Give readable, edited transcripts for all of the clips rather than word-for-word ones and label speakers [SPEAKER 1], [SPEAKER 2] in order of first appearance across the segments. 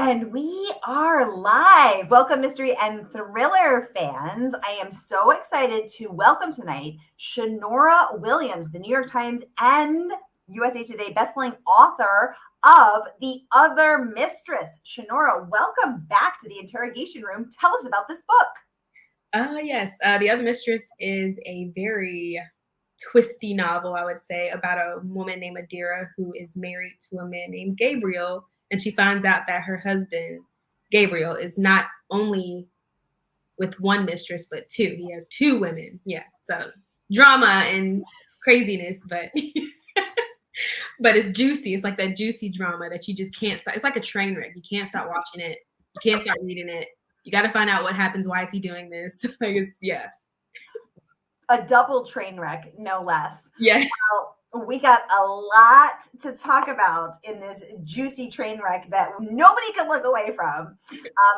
[SPEAKER 1] And we are live. Welcome, mystery and thriller fans. I am so excited to welcome tonight Shanora Williams, the New York Times and USA Today bestselling author of The Other Mistress. Shanora, welcome back to the interrogation room. Tell us about this book.
[SPEAKER 2] Yes. The Other Mistress is a very twisty novel, I would say, about a woman named Adira who is married to a man named Gabriel, and she finds out that her husband, Gabriel, is not only with one mistress, but two. He has two women. Yeah. So drama and craziness, but but it's juicy. It's like that juicy drama that you just can't stop. It's like a train wreck. You can't stop watching it. You can't stop reading it. You got to find out what happens. Why is he doing this? Like yeah.
[SPEAKER 1] A double train wreck, no less.
[SPEAKER 2] Yeah.
[SPEAKER 1] Well, we got a lot to talk about in this juicy train wreck that nobody can look away from.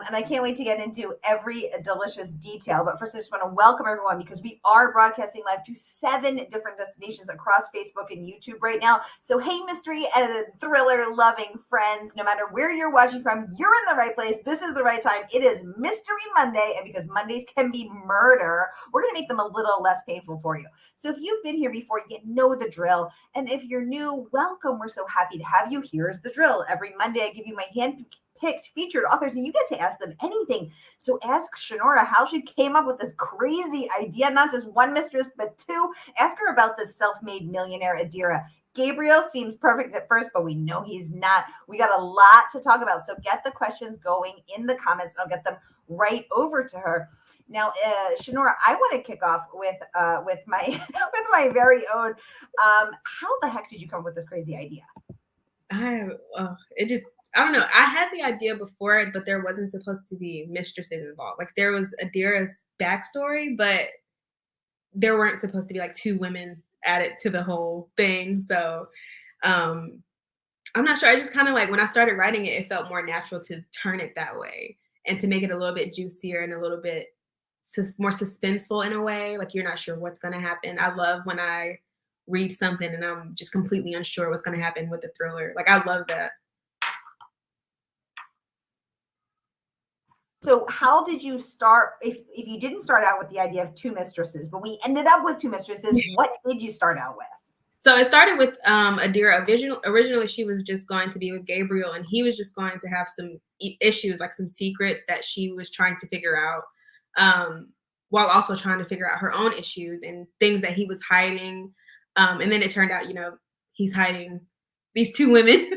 [SPEAKER 1] And I can't wait to get into every delicious detail. But first, I just want to welcome everyone because we are broadcasting live to 7 different destinations across Facebook and YouTube right now. So, hey, mystery and thriller loving friends, no matter where you're watching from, you're in the right place. This is the right time. It is Mystery Monday. And because Mondays can be murder, we're going to make them a little less painful for you. So if you've been here before, you know the drill. And if you're new, welcome. We're so happy to have you. Here's the drill. Every Monday, I give you my hand-picked featured authors, and you get to ask them anything. So ask Shanora how she came up with this crazy idea, not just one mistress, but 2. Ask her about this self-made millionaire Adira. Gabriel seems perfect at first, but we know he's not. We got a lot to talk about. So get the questions going in the comments, and I'll get them right over to her. Now, Shanora, I want to kick off with my with my very own. How the heck did you come up with this crazy idea?
[SPEAKER 2] I don't know. I had the idea before, but there wasn't supposed to be mistresses involved. Like there was Adira's backstory, but there weren't supposed to be like 2 women added to the whole thing. So I'm not sure. I just kind of like when I started writing it, it felt more natural to turn it that way and to make it a little bit juicier and a little bit more suspenseful in a way. Like you're not sure what's going to happen. I love when I read something and I'm just completely unsure what's going to happen with the thriller. Like I love that.
[SPEAKER 1] So how did you start? If you didn't start out with the idea of 2 mistresses, but we ended up with 2 mistresses, what did you start out with?
[SPEAKER 2] So it started with Adira. Originally, she was just going to be with Gabriel, and he was just going to have some issues, like some secrets that she was trying to figure out, while also trying to figure out her own issues and things that he was hiding. And then it turned out, he's hiding these 2 women.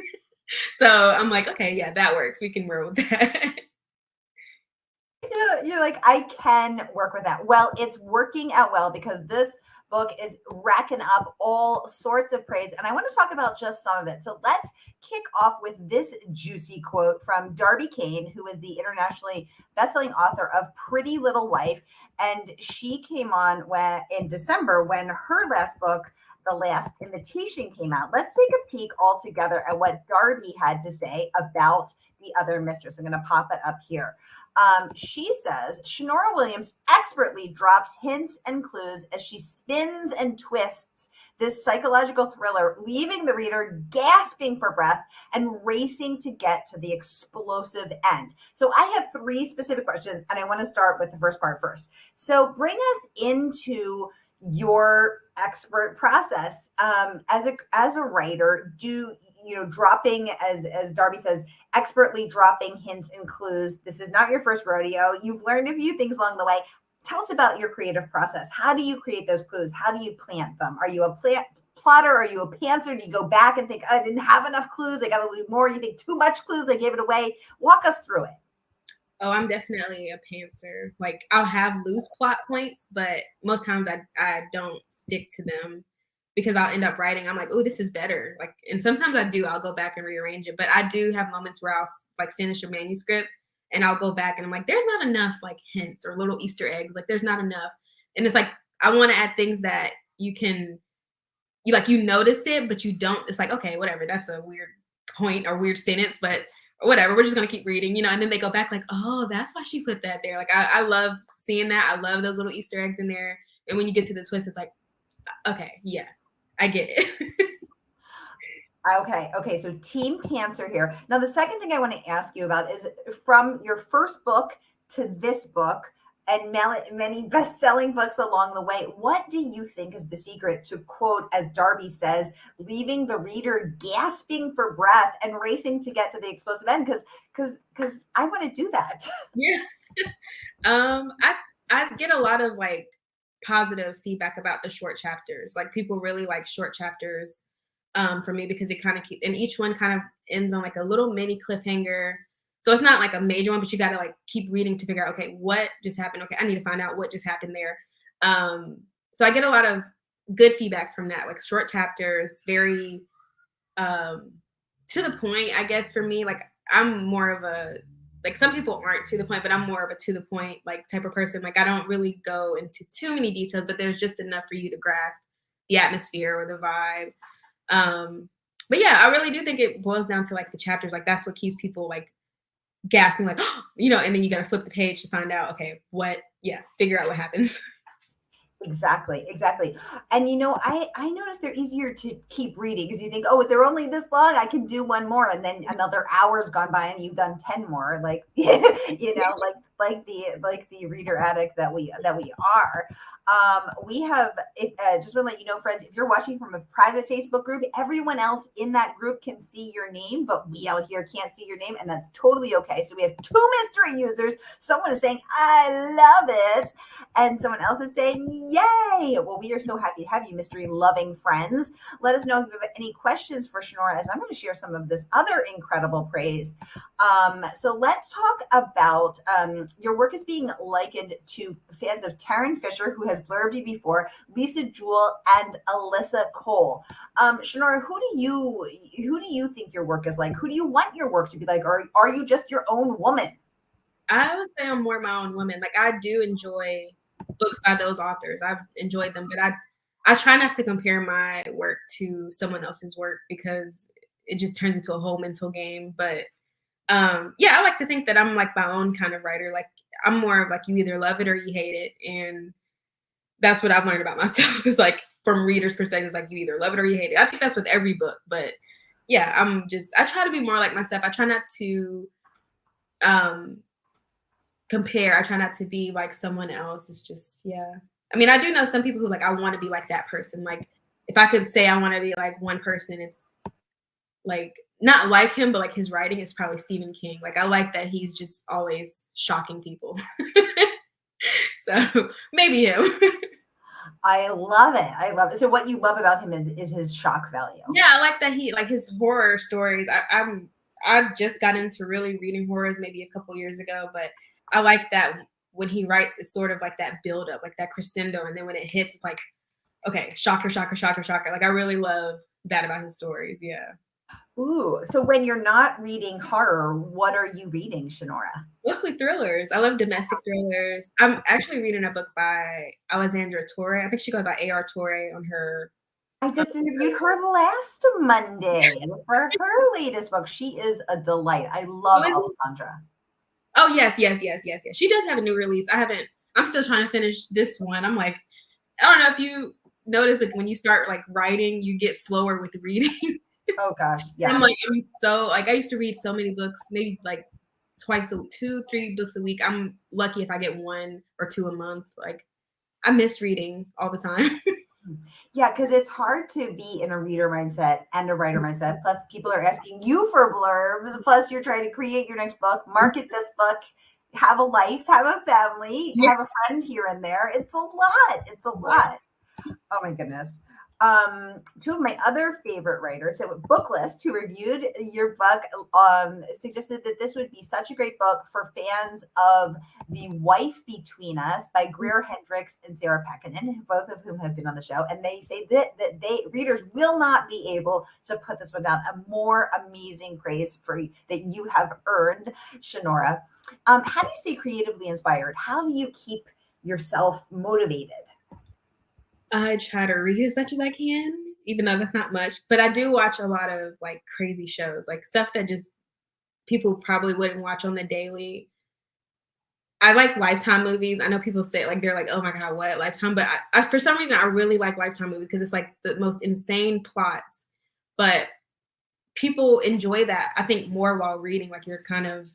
[SPEAKER 2] So I'm like, okay, yeah, that works. We can roll with that.
[SPEAKER 1] You're like, I can work with that. Well, it's working out well because this book is racking up all sorts of praise. And I want to talk about just some of it. So let's kick off with this juicy quote from Darby Kane, who is the internationally bestselling author of Pretty Little Wife. And she came on in December when her last book, The Last Invitation, came out. Let's take a peek all together at what Darby had to say about The Other Mistress. I'm going to pop it up here. She says, Shanora Williams expertly drops hints and clues as she spins and twists this psychological thriller, leaving the reader gasping for breath and racing to get to the explosive end. So I have 3 specific questions, and I want to start with the first part first. So bring us into your expert process as a writer. Dropping, as Darby says, expertly dropping hints and clues. This is not your first rodeo. You've learned a few things along the way. Tell us about your creative process. How do you create those clues? How do you plant them? Are you a plotter? Are you a pantser? Do you go back and think, I didn't have enough clues, I got to do more? You think too much clues, I gave it away? Walk us through it.
[SPEAKER 2] Oh, I'm definitely a pantser. Like I'll have loose plot points, but most times I don't stick to them because I'll end up writing. I'm like, oh, this is better. Like, and sometimes I do. I'll go back and rearrange it. But I do have moments where I'll like finish a manuscript and I'll go back and I'm like, there's not enough like hints or little Easter eggs. Like there's not enough. And it's like I want to add things that you notice it, but you don't. It's like, okay, whatever. That's a weird point or weird sentence, but whatever, we're just gonna keep reading, and then they go back like, oh, that's why she put that there. Like I love seeing that. I love those little Easter eggs in there. And when you get to the twist, it's like, okay, yeah, I get it.
[SPEAKER 1] Okay. So Team Pantser here. Now, the second thing I want to ask you about is from your first book to this book and many best-selling books along the way. What do you think is the secret to, quote, as Darby says, leaving the reader gasping for breath and racing to get to the explosive end? Because I want to do that.
[SPEAKER 2] Yeah. I get a lot of like positive feedback about the short chapters. Like people really like short chapters for me because it kind of keep and each one kind of ends on like a little mini cliffhanger. So it's not like a major one, but you gotta like keep reading to figure out, okay, what just happened? Okay, I need to find out what just happened there. So I get a lot of good feedback from that, like short chapters, very um to the point, I guess for me, like I'm more of a like some people aren't to the point, but I'm more of a to the point like type of person. Like I don't really go into too many details, but there's just enough for you to grasp the atmosphere or the vibe. But yeah, I really do think it boils down to like the chapters. Like that's what keeps people like gasping, like, and then you gotta flip the page to find out, okay, figure out what happens.
[SPEAKER 1] Exactly. And I noticed they're easier to keep reading because you think, oh, if they're only this long, I can do one more, and then another hour's gone by and you've done 10 more, like like the reader addict that we are. We have just want to let you know, friends, if you're watching from a private Facebook group, everyone else in that group can see your name, but we out here can't see your name, and that's totally okay. So we have two mystery users. Someone is saying, I love it. And someone else is saying, yay! Well, we are so happy to have you, mystery loving friends. Let us know if you have any questions for Shanora, as I'm going to share some of this other incredible praise. So let's talk about your work is being likened to fans of Tarryn Fisher, who has blurbed you before, Lisa Jewell, and Alyssa Cole. Shanora, who do you think your work is like? Who do you want your work to be like? Or are you just your own woman?
[SPEAKER 2] I would say I'm more my own woman. Like I do enjoy books by those authors. I've enjoyed them, but I try not to compare my work to someone else's work because it just turns into a whole mental game. But I like to think that I'm like my own kind of writer. Like I'm more of like you either love it or you hate it, and that's what I've learned about myself. Is like from readers' perspectives, like you either love it or you hate it. I think that's with every book, but yeah, I try to be more like myself. I try not to um compare. I try not to be like someone else. It's just, yeah. I mean, I do know some people who like, I want to be like that person. Like, if I could say I want to be like one person, it's like not like him, but like his writing is probably Stephen King. Like, I like that he's just always shocking people. So maybe him.
[SPEAKER 1] I love it. So what you love about him is his shock value.
[SPEAKER 2] Yeah, I like that he like his horror stories. I just got into really reading horrors maybe a couple years ago, but I like that when he writes, it's sort of like that build up, like that crescendo, and then when it hits, it's like, okay, shocker, shocker, shocker, shocker. Like I really love that about his stories. Yeah.
[SPEAKER 1] Ooh, so when you're not reading horror, what are you reading, Shanora?
[SPEAKER 2] Mostly thrillers. I love domestic thrillers. I'm actually reading a book by Alexandra Torre. I think she goes by A.R. Torre on her.
[SPEAKER 1] I just interviewed her last Monday for her latest book. She is a delight. I love Alessandra.
[SPEAKER 2] Oh, yes. She does have a new release. I'm still trying to finish this one. I'm like, I don't know if you notice, but when you start like writing, you get slower with reading.
[SPEAKER 1] Oh gosh, yeah.
[SPEAKER 2] I used to read so many books, maybe like 2-3 books a week. I'm lucky if I get 1 or 2 a month. Like I miss reading all the time.
[SPEAKER 1] Yeah, because it's hard to be in a reader mindset and a writer mindset. Plus, people are asking you for blurbs. Plus, you're trying to create your next book, market this book, have a life, have a family, have a friend here and there. It's a lot. Oh my goodness. Two of my other favorite writers, so Booklist, who reviewed your book, suggested that this would be such a great book for fans of The Wife Between Us by Greer Hendricks and Sara Pekkanen, both of whom have been on the show. And they say that they readers will not be able to put this one down. A more amazing praise for that you have earned, Shanora. How do you stay creatively inspired? How do you keep yourself motivated?
[SPEAKER 2] I try to read as much as I can, even though that's not much. But I do watch a lot of like crazy shows, like stuff that just people probably wouldn't watch on the daily. I like Lifetime movies. I know people say like they're like, oh my god, what Lifetime? But I for some reason I really like Lifetime movies because it's like the most insane plots, but people enjoy that, I think, more while reading. Like, you're kind of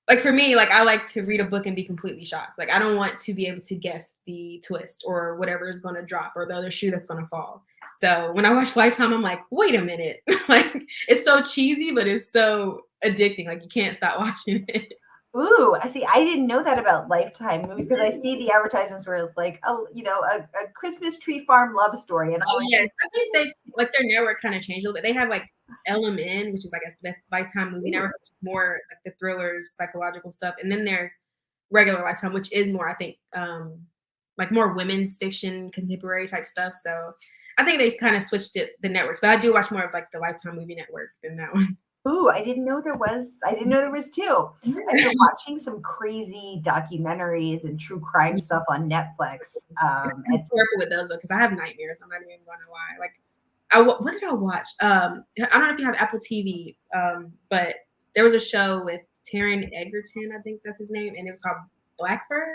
[SPEAKER 2] like, for me, like, I like to read a book and be completely shocked. Like, I don't want to be able to guess the twist or whatever is going to drop or the other shoe that's going to fall. So when I watch Lifetime, I'm like, wait a minute. Like, it's so cheesy, but it's so addicting. Like, you can't stop watching it.
[SPEAKER 1] Ooh, I see. I didn't know that about Lifetime movies because I see the advertisements where it's like, oh, a Christmas tree farm love story, and I'm
[SPEAKER 2] Oh,
[SPEAKER 1] like,
[SPEAKER 2] yeah. I think they, like, their network kind of changed a little bit. They have, like, LMN, which is, I guess, the Lifetime movie network, which is more like the thrillers, psychological stuff. And then there's regular Lifetime, which is more, I think, like, more women's fiction, contemporary type stuff. So I think they kind of switched the networks. But I do watch more of, like, the Lifetime movie network than that one.
[SPEAKER 1] ooh, I didn't know there was. I didn't know there was two. I've been watching some crazy documentaries and true crime stuff on Netflix.
[SPEAKER 2] I'm careful with those though, because I have nightmares. I'm not even gonna lie. Like, what did I watch? I don't know if you have Apple TV, but there was a show with Tarryn Egerton, I think that's his name, and it was called Blackbird.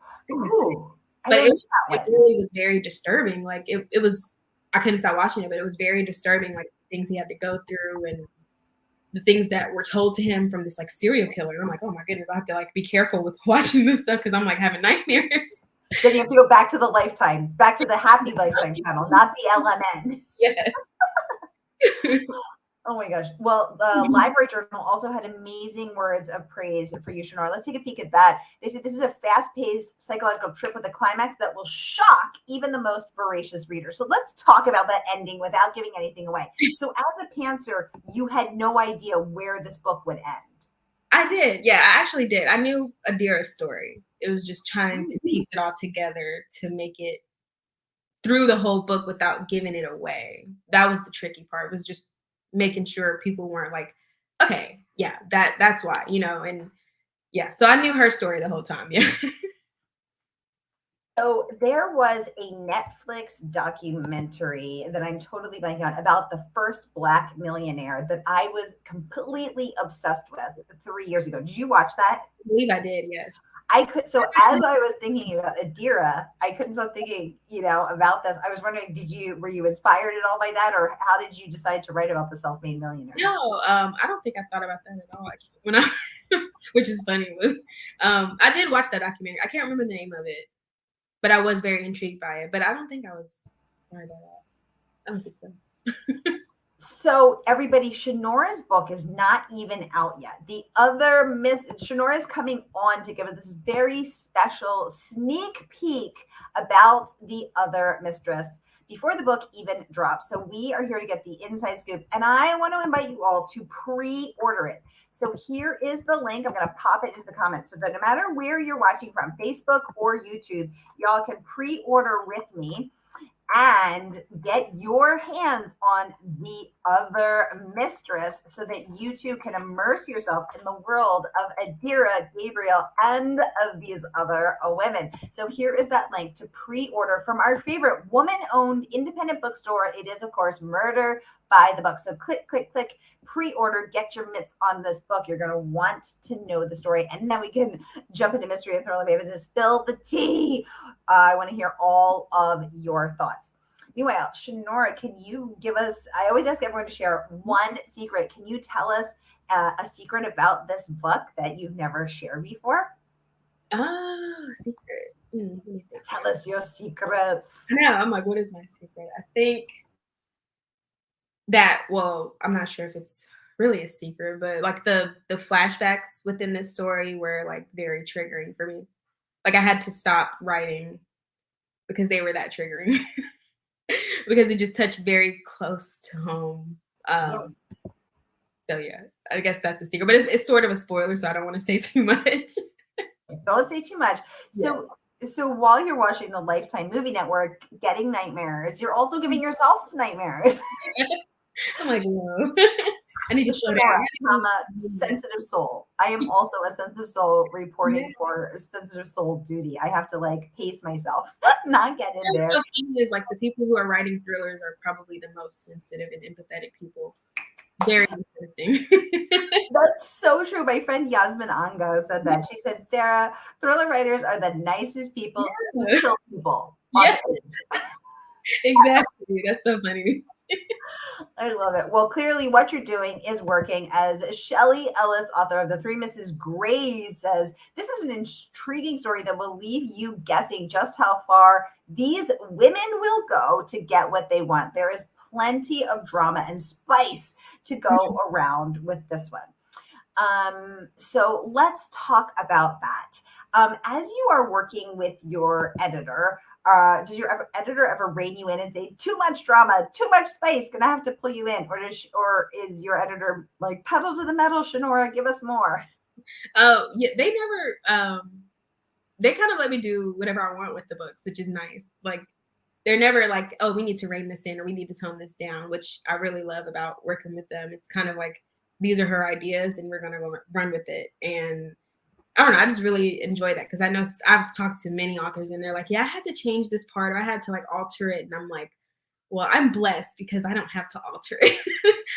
[SPEAKER 2] I think that's it.
[SPEAKER 1] Ooh, I
[SPEAKER 2] But
[SPEAKER 1] don't know that
[SPEAKER 2] it
[SPEAKER 1] one.
[SPEAKER 2] really was very disturbing. Like, it was. I couldn't stop watching it, but it was very disturbing. Like, the things he had to go through and the things that were told to him from this like serial killer. And I'm like, oh my goodness, I have to like be careful with watching this stuff because I'm like having nightmares.
[SPEAKER 1] Then you have to go back to the Lifetime, back to the Happy Lifetime channel, not the LMN.
[SPEAKER 2] Yes.
[SPEAKER 1] Oh my gosh. Well, the Library Journal also had amazing words of praise for you, Shanora. Let's take a peek at that. They said this is a fast-paced psychological trip with a climax that will shock even the most voracious reader. So let's talk about that ending without giving anything away. So as a pantser, you had no idea where this book would end.
[SPEAKER 2] I did. Yeah, I actually did. I knew Adira's story. It was just trying to piece it all together to make it through the whole book without giving it away. That was the tricky part, was just making sure people weren't like, okay, yeah, that's why, and yeah. So I knew her story the whole time. Yeah.
[SPEAKER 1] So there was a Netflix documentary that I'm totally blanking on about the first Black millionaire that I was completely obsessed with 3 years ago. Did you watch that?
[SPEAKER 2] I believe I did, yes.
[SPEAKER 1] I could. So as I was thinking about Adira, I couldn't stop thinking, about this. I was wondering, were you inspired at all by that, or how did you decide to write about the self-made millionaire?
[SPEAKER 2] No, I don't think I thought about that at all. Actually, when I, which is funny, was I did watch that documentary. I can't remember the name of it, but I was very intrigued by it. But I don't think I was inspired by that. I don't think so.
[SPEAKER 1] So everybody, Shanora's book is not even out yet. The other Shanora is coming on to give us this very special sneak peek about the other Mistress before the book even drops. So we are here to get the inside scoop, and I want to invite you all to pre-order it. So here is the link. I'm going to pop it into the comments so that no matter where you're watching from, Facebook or YouTube, y'all can pre-order with me and get your hands on the other Mistress so that you too can immerse yourself in the world of Adira, Gabriel, and of these other women. So here is that link to pre-order from our favorite woman-owned independent bookstore. It is, of course, Murder by the Book. So click, click, click, pre-order, get your mitts on this book. You're going to want to know the story. And then we can jump into Mystery and Thriller Mavens and spill the tea. I want to hear all of your thoughts. Meanwhile, Shanora, can you give us, I always ask everyone to share one secret. Can you tell us a secret about this book that you've never shared before?
[SPEAKER 2] Oh, secret.
[SPEAKER 1] Tell us your secrets.
[SPEAKER 2] I know. I'm like, what is my secret? I think that, well, I'm not sure if it's really a secret, but like the flashbacks within this story were like very triggering for me. Like, I had to stop writing because they were that triggering. Because it just touched very close to home. So yeah, I guess that's a secret, but it's sort of a spoiler, so I don't want to say too much.
[SPEAKER 1] Don't say too much. So while you're watching the Lifetime Movie Network, getting nightmares, you're also giving yourself nightmares.
[SPEAKER 2] I'm like, whoa. I need to slow
[SPEAKER 1] Shanora,
[SPEAKER 2] down.
[SPEAKER 1] I'm a sensitive soul. I am also a sensitive soul reporting for sensitive soul duty. I have to like pace myself, not get in there.
[SPEAKER 2] So funny is like the people who are writing thrillers are probably the most sensitive and empathetic people. Very interesting.
[SPEAKER 1] That's so true. My friend Yasmin Ango said that. She said, Sara, thriller writers are the nicest people who kill people.
[SPEAKER 2] Yeah. Exactly. That's so funny.
[SPEAKER 1] I love it. Well, clearly what you're doing is working. As Shelley Ellis, author of The Three Mrs. Greys, says, this is an intriguing story that will leave you guessing just how far these women will go to get what they want. There is plenty of drama and spice to go around with this one. So let's talk about that. As you are working with your editor, does your editor ever rein you in and say too much drama, too much spice, gonna have to pull you in, or is your editor like pedal to the metal, Shanora, give us more?
[SPEAKER 2] Oh, yeah, they never they kind of let me do whatever I want with the books, which is nice. Like they're never like, oh, we need to rein this in or we need to tone this down, which I really love about working with them. It's kind of like these are her ideas and we're gonna go run with it. And I don't know, I just really enjoy that because I know I've talked to many authors and they're like, yeah, I had to change this part or I had to like alter it. And I'm like, well, I'm blessed because I don't have to alter it.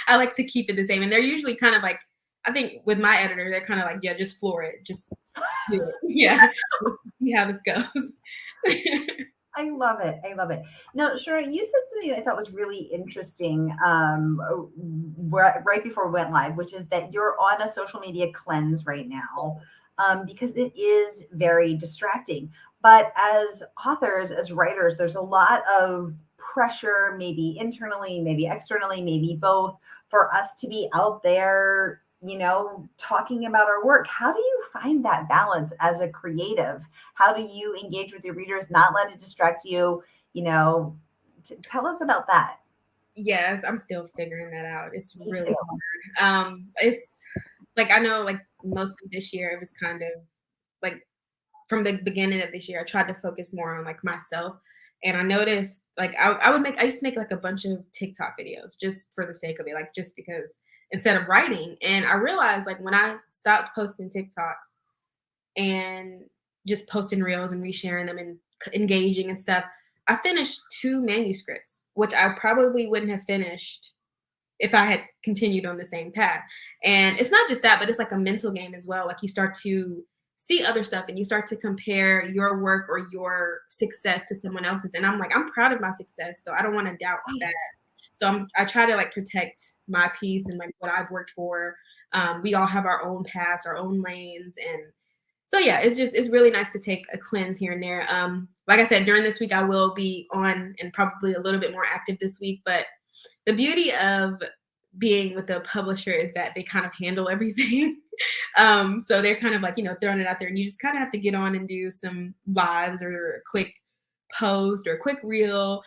[SPEAKER 2] I like to keep it the same. And they're usually kind of like, I think with my editor, they're kind of like, yeah, just floor it. Just do it. Yeah. See how this goes.
[SPEAKER 1] I love it. I love it. Now, Shanora, you said something that I thought was really interesting right before we went live, which is that you're on a social media cleanse right now because it is very distracting. But as authors, as writers, there's a lot of pressure, maybe internally, maybe externally, maybe both, for us to be out there, talking about our work. How do you find that balance as a creative? How do you engage with your readers, not let it distract you? Tell us about that.
[SPEAKER 2] Yes, I'm still figuring that out. It's
[SPEAKER 1] Me
[SPEAKER 2] really
[SPEAKER 1] too.
[SPEAKER 2] hard. It's like I know like most of this year it was kind of like from the beginning of this year, I tried to focus more on like myself. And I noticed like I used to make like a bunch of TikTok videos just for the sake of it, like just because instead of writing. And I realized like when I stopped posting TikToks and just posting reels and resharing them and engaging and stuff, I finished 2 manuscripts, which I probably wouldn't have finished if I had continued on the same path. And it's not just that, but it's like a mental game as well. Like you start to see other stuff and you start to compare your work or your success to someone else's. And I'm like, I'm proud of my success. So I don't want to doubt that.
[SPEAKER 1] Nice.
[SPEAKER 2] So I try to like protect my peace and like what I've worked for. We all have our own paths, our own lanes. And so yeah, it's really nice to take a cleanse here and there. Like I said, during this week I will be on and probably a little bit more active this week, but the beauty of being with the publisher is that they kind of handle everything. So they're kind of like, throwing it out there and you just kind of have to get on and do some lives or a quick post or a quick reel,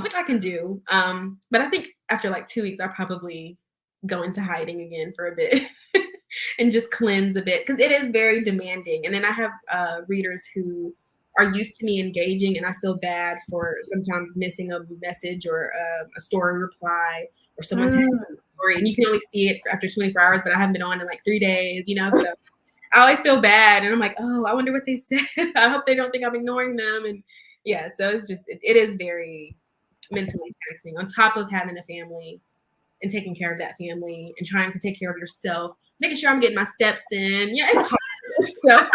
[SPEAKER 2] which I can do. But I think after like 2 weeks, I'll probably go into hiding again for a bit and just cleanse a bit because it is very demanding. And then I have readers who are used to me engaging, and I feel bad for sometimes missing a message or a story reply or someone texting
[SPEAKER 1] Mm.
[SPEAKER 2] a story, and you can only see it after 24 hours, but I haven't been on in like 3 days. So I always feel bad, and I'm like, oh, I wonder what they said. I hope they don't think I'm ignoring them, and yeah, so it's just it is very mentally taxing on top of having a family and taking care of that family and trying to take care of yourself, making sure I'm getting my steps in. Yeah, it's hard.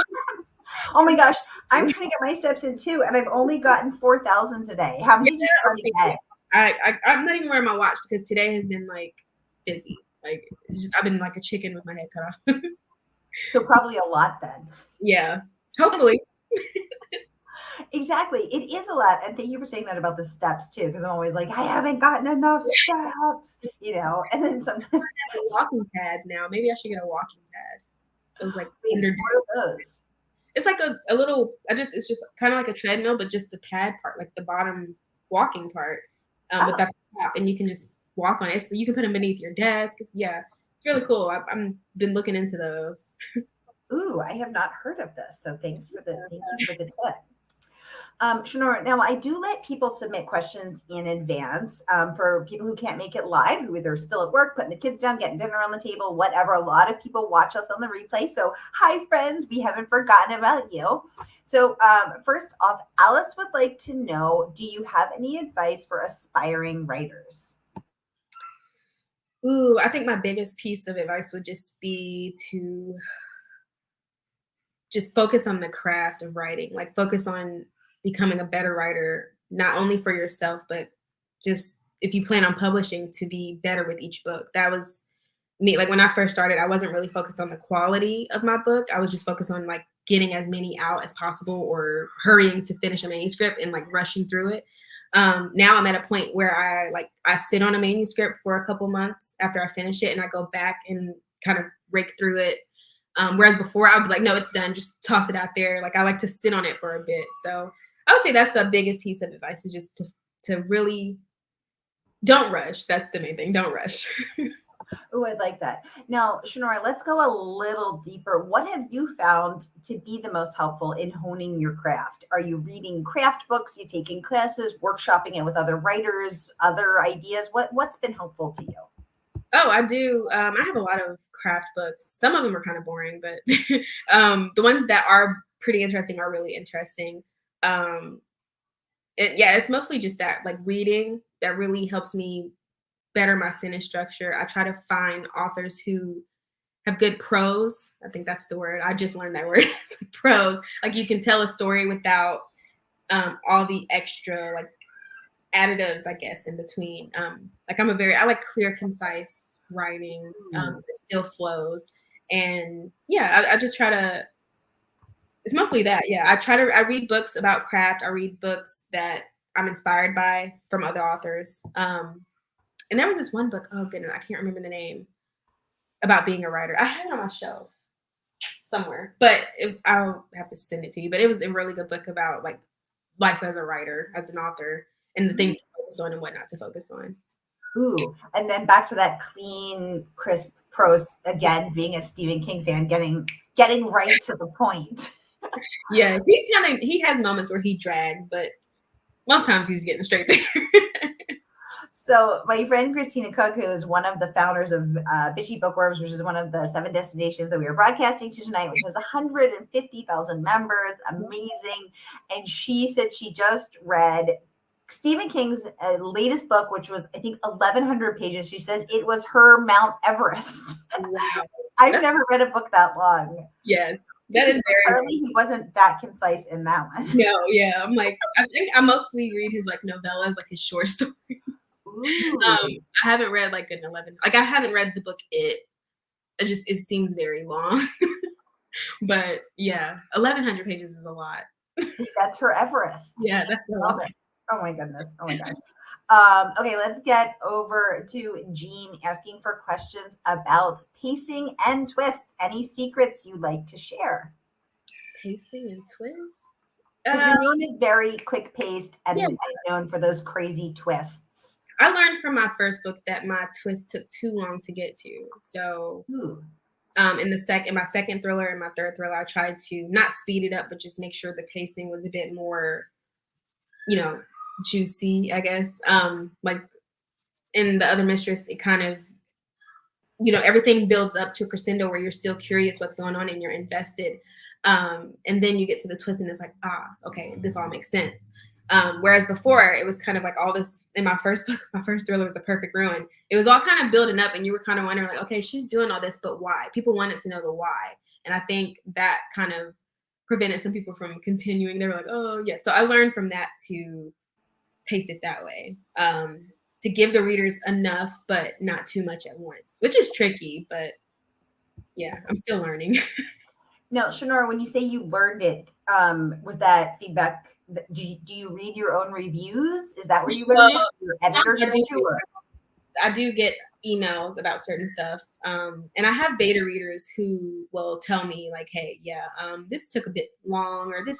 [SPEAKER 1] Oh my gosh, I'm trying to get my steps in too, and I've only gotten 4,000 today. How
[SPEAKER 2] Yeah,
[SPEAKER 1] many do you try to get?
[SPEAKER 2] I'm not even wearing my watch because today has been like busy. Like I've been like a chicken with my head cut off.
[SPEAKER 1] So probably a lot then.
[SPEAKER 2] Yeah, hopefully.
[SPEAKER 1] Exactly. It is a lot. And thank you for saying that about the steps too, because I'm always like, I haven't gotten enough steps, and then sometimes
[SPEAKER 2] Walking pads now. Maybe I should get a walking pad. Those like
[SPEAKER 1] wait,
[SPEAKER 2] under.
[SPEAKER 1] what are those?
[SPEAKER 2] It's like a little. It's just kind of like a treadmill, but just the pad part, like the bottom walking part, with
[SPEAKER 1] Oh,
[SPEAKER 2] that top, and you can just walk on it. So you can put them beneath your desk. It's really cool. I'm been looking into those.
[SPEAKER 1] ooh, I have not heard of this. So thank you for the tip. Shanora, now I do let people submit questions in advance for people who can't make it live, who either still at work, putting the kids down, getting dinner on the table, whatever. A lot of people watch us on the replay. So, hi, friends. We haven't forgotten about you. So, first off, Alice would like to know, do you have any advice for aspiring writers?
[SPEAKER 2] Ooh, I think my biggest piece of advice would just be to just focus on the craft of writing, like focus on becoming a better writer, not only for yourself, but just if you plan on publishing, to be better with each book. That was me. Like when I first started, I wasn't really focused on the quality of my book. I was just focused on like getting as many out as possible or hurrying to finish a manuscript and like rushing through it. Now I'm at a point where I sit on a manuscript for a couple months after I finish it, and I go back and kind of rake through it. Whereas before I would be like, no, it's done. Just toss it out there. Like I like to sit on it for a bit. So I would say that's the biggest piece of advice, is just to really don't rush. That's the main thing. Don't rush.
[SPEAKER 1] Oh, I like that. Now, Shanora, let's go a little deeper. What have you found to be the most helpful in honing your craft? Are you reading craft books? You taking classes, workshopping it with other writers, other ideas? What's been helpful to you?
[SPEAKER 2] Oh, I do. I have a lot of craft books. Some of them are kind of boring, but the ones that are pretty interesting are really interesting. It's mostly just that, like reading, that really helps me better my sentence structure. I try to find authors who have good prose. I think that's the word. I just learned that word. Prose. Like you can tell a story without all the extra like additives, I guess, in between. I like clear, concise writing. It still flows. And yeah, I just try to, it's mostly that. Yeah. I read books about craft. I read books that I'm inspired by from other authors. And there was this one book, oh goodness, I can't remember the name, about being a writer. I have it on my shelf somewhere, but I'll have to send it to you. But it was a really good book about like life as a writer, as an author, and the things to focus on and what not to focus on.
[SPEAKER 1] Ooh, and then back to that clean, crisp prose again, being a Stephen King fan, getting right to the point.
[SPEAKER 2] Yeah, he has moments where he drags, but most times he's getting straight there.
[SPEAKER 1] So my friend Christina Cook, who is one of the founders of Bitchy Bookworms, which is one of the 7 destinations that we are broadcasting to tonight, which has 150,000 members, amazing. And she said she just read Stephen King's latest book, which was, I think, 1,100 pages. She says it was her Mount Everest.
[SPEAKER 2] Wow.
[SPEAKER 1] I've never read a book that long.
[SPEAKER 2] Yes. That is very
[SPEAKER 1] apparently he wasn't that concise in that one.
[SPEAKER 2] No, yeah. I'm like, I think I mostly read his like novellas, like his short stories. I haven't read like an 11. Like I haven't read the book It seems very long. But yeah, 1,100 pages is a lot.
[SPEAKER 1] That's her Everest.
[SPEAKER 2] Yeah, that's a lot.
[SPEAKER 1] Oh my goodness. Oh my gosh. Okay, let's get over to Jean asking for questions about pacing and twists. Any secrets you'd like to share?
[SPEAKER 2] Pacing and twists?
[SPEAKER 1] Because you're known as very quick paced and known for those crazy twists.
[SPEAKER 2] I learned from my first book that my twist took too long to get to. So in my second thriller and my third thriller, I tried to not speed it up, but just make sure the pacing was a bit more, juicy, I guess. Like in the other Mistress, it kind of, everything builds up to a crescendo where you're still curious what's going on and you're invested. And then you get to the twist and it's like, okay, this all makes sense. Whereas before it was kind of like all this in my first book, my first thriller was The Perfect Ruin. It was all kind of building up and you were kind of wondering like, okay, she's doing all this, but why? People wanted to know the why. And I think that kind of prevented some people from continuing. They were like, oh yeah. So I learned from that to pace it that way, to give the readers enough, but not too much at once, which is tricky, but yeah, I'm still learning.
[SPEAKER 1] Now, Shanora, when you say you learned it, was that feedback? Do you read your own reviews? Is that where you learned it? Your editor
[SPEAKER 2] I do get emails about certain stuff. And I have beta readers who will tell me like, hey, this took a bit long, or this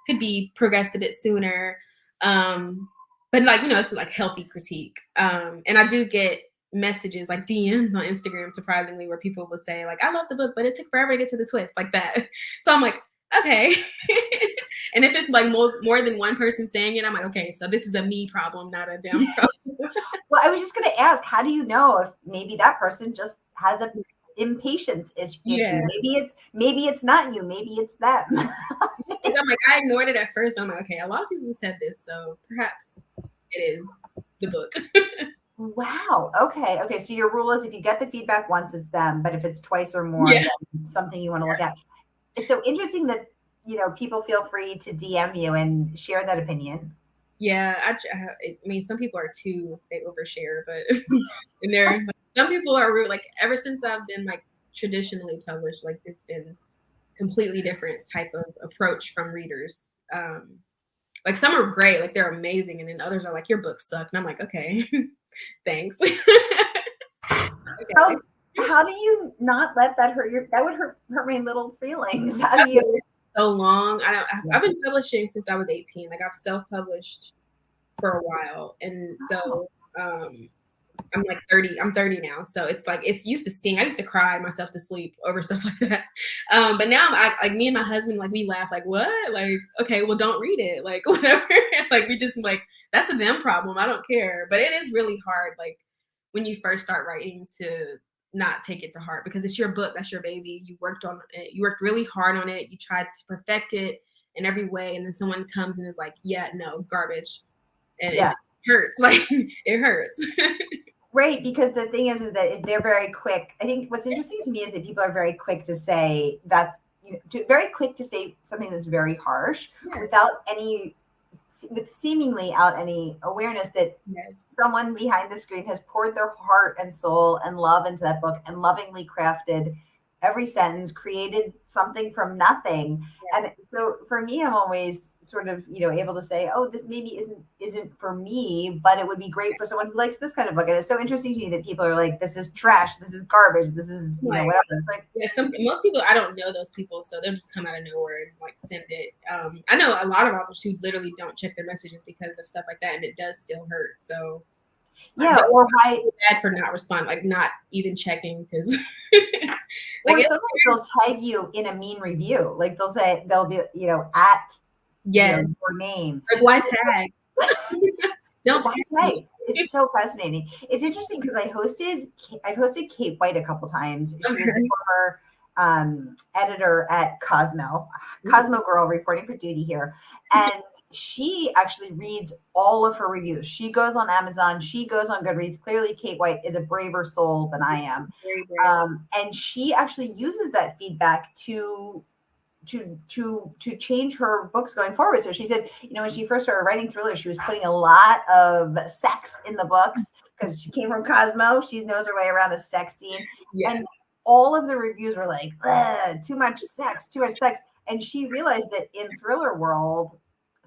[SPEAKER 2] could be progressed a bit sooner. But like, it's like healthy critique. And I do get messages like DMs on Instagram, surprisingly, where people will say like, I love the book, but it took forever to get to the twist, like that. So I'm like, okay. And if it's like more than one person saying it, I'm like, okay, so this is a me problem, not a them problem.
[SPEAKER 1] Well, I was just going to ask, how do you know if maybe that person just has an impatience issue?
[SPEAKER 2] Yeah.
[SPEAKER 1] Maybe it's not you, maybe it's them.
[SPEAKER 2] I'm like, I ignored it at first. I'm like, okay, a lot of people said this, so perhaps it is the book.
[SPEAKER 1] Wow. Okay. So your rule is if you get the feedback once, it's them, but if it's twice or more, then something you want to look at. It's so interesting that people feel free to DM you and share that opinion.
[SPEAKER 2] Yeah, I mean, some people are too, they overshare, but and they're some people are like ever since I've been like traditionally published, like it's been completely different type of approach from readers. Like some are great, like they're amazing, and then others are like, your books suck, and I'm like, okay, thanks.
[SPEAKER 1] How
[SPEAKER 2] Okay.
[SPEAKER 1] how do you not let that hurt your that would hurt my little feelings? How do
[SPEAKER 2] I've
[SPEAKER 1] you
[SPEAKER 2] waited so long. I don't.
[SPEAKER 1] Yeah.
[SPEAKER 2] I've been publishing since I was 18. Like I've self-published for a while, and so I'm like 30. I'm 30 now, so it's like it's used to sting. I used to cry myself to sleep over stuff like that. But now like me and my husband, like we laugh, like what? Like okay, well don't read it, like whatever. Like we just like that's a them problem. I don't care. But it is really hard, like when you first start writing to not take it to heart because it's your book, that's your baby. You worked on it. You worked really hard on it. You tried to perfect it in every way, and then someone comes and is like, yeah, no, garbage, and it
[SPEAKER 1] Yeah.
[SPEAKER 2] hurts. Like it hurts.
[SPEAKER 1] Right, because the thing is that they're very quick. I think what's interesting to me is that people are very quick to say very quick to say something that's very harsh
[SPEAKER 2] Yeah.
[SPEAKER 1] without with seemingly out any awareness that
[SPEAKER 2] Yes.
[SPEAKER 1] someone behind the screen has poured their heart and soul and love into that book and lovingly crafted every sentence, created something from nothing. And
[SPEAKER 2] Yes.
[SPEAKER 1] so for me, I'm always sort of, able to say, oh, this maybe isn't for me, but it would be great for someone who likes this kind of book. And it's so interesting to me that people are like, this is trash, this is garbage, this is,
[SPEAKER 2] Like,
[SPEAKER 1] whatever. It's like,
[SPEAKER 2] yeah, most people I don't know those people, so they'll just come out of nowhere and like send it. I know a lot of authors who literally don't check their messages because of stuff like that, and it does still hurt. So
[SPEAKER 1] yeah,
[SPEAKER 2] but
[SPEAKER 1] or why
[SPEAKER 2] bad for not responding, like not even checking because like
[SPEAKER 1] or sometimes they'll tag you in a mean review. Like they'll be, at
[SPEAKER 2] yes,
[SPEAKER 1] your name.
[SPEAKER 2] like why tag? Don't
[SPEAKER 1] Why
[SPEAKER 2] tag
[SPEAKER 1] tag?
[SPEAKER 2] me.
[SPEAKER 1] It's so fascinating. It's interesting because I've hosted Kate White a couple times. She was the former editor at Cosmo Girl, reporting for duty here, and she actually reads all of her reviews. She goes on Amazon. She goes on Goodreads. Clearly, Kate White is a braver soul than I am,
[SPEAKER 2] Very brave.
[SPEAKER 1] and she actually uses that feedback to change her books going forward. So she said, when she first started writing thrillers, she was putting a lot of sex in the books because she came from Cosmo. She knows her way around a sex scene.
[SPEAKER 2] Yeah.
[SPEAKER 1] And all of the reviews were like, too much sex, too much sex. And she realized that in thriller world,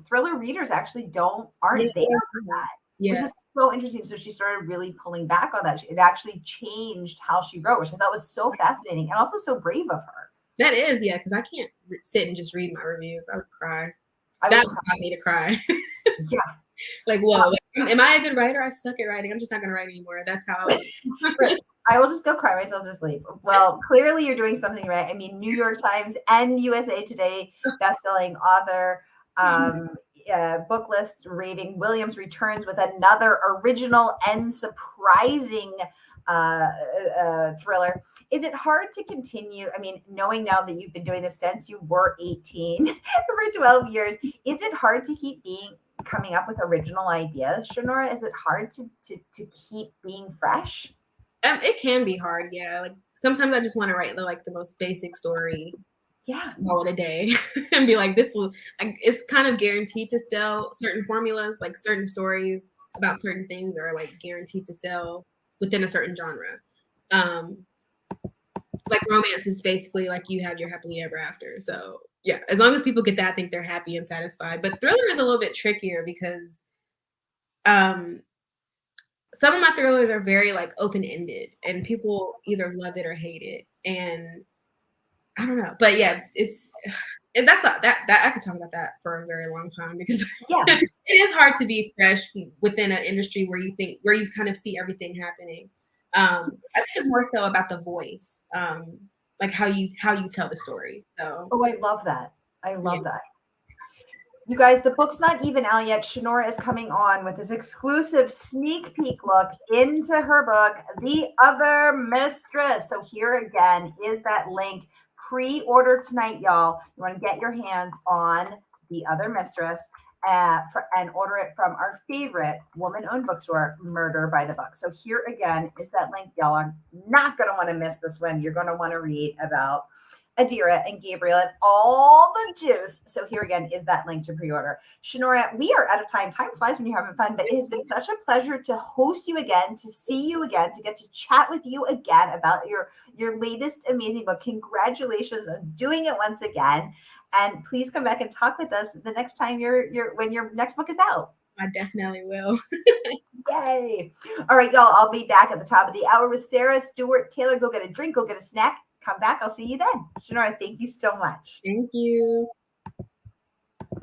[SPEAKER 1] thriller readers actually aren't there for that.
[SPEAKER 2] Yeah.
[SPEAKER 1] Which is so interesting. So she started really pulling back on that. It actually changed how she wrote, which I thought was so fascinating and also so brave of her.
[SPEAKER 2] That is, yeah, because I can't sit and just read my reviews. I would cry.
[SPEAKER 1] That
[SPEAKER 2] would cause me to cry.
[SPEAKER 1] Yeah.
[SPEAKER 2] Like, whoa, am I a good writer? I suck at writing. I'm just not going to write anymore. That's how
[SPEAKER 1] I will just go cry myself to sleep. Well, clearly you're doing something right. I mean, New York Times and USA Today bestselling author, book list rating. Williams returns with another original and surprising thriller. Is it hard to continue? I mean, knowing now that you've been doing this since you were 18 for 12 years, is it hard to keep coming up with original ideas, Shanora? Is it hard to keep being fresh?
[SPEAKER 2] it can be hard, yeah. Like sometimes I just want to write the most basic story, call it a day, and be like, this will. It's kind of guaranteed to sell. Certain formulas, like certain stories about certain things, are like guaranteed to sell within a certain genre. Like romance is basically like you have your happily ever after. So yeah, as long as people get that, I think they're happy and satisfied. But thriller is a little bit trickier because some of my thrillers are very like open-ended and people either love it or hate it. And I don't know. But yeah, that's that I could talk about that for a very long time because it is hard to be fresh within an industry where you kind of see everything happening. I think it's more so about the voice, like how you tell the story. So
[SPEAKER 1] I love that. I love that. You guys, the book's not even out yet. Shanora is coming on with this exclusive sneak peek look into her book, The Other Mistress. So here again is that link. Pre-order tonight, y'all. You want to get your hands on The Other Mistress and order it from our favorite woman-owned bookstore, Murder by the Book. So here again is that link, y'all. I'm not going to want to miss this one. You're going to want to read about Adira, and Gabriel, and all the juice. So here again is that link to pre-order. Shanora, we are out of time. Time flies when you're having fun, but it has been such a pleasure to host you again, to see you again, to get to chat with you again about your latest amazing book. Congratulations on doing it once again. And please come back and talk with us the next time when your next book is out.
[SPEAKER 2] I definitely will.
[SPEAKER 1] Yay. All right, y'all. I'll be back at the top of the hour with Sara Stewart Taylor. Go get a drink, go get a snack. Come back. I'll see you then. Shanora, thank you so much.
[SPEAKER 2] Thank you.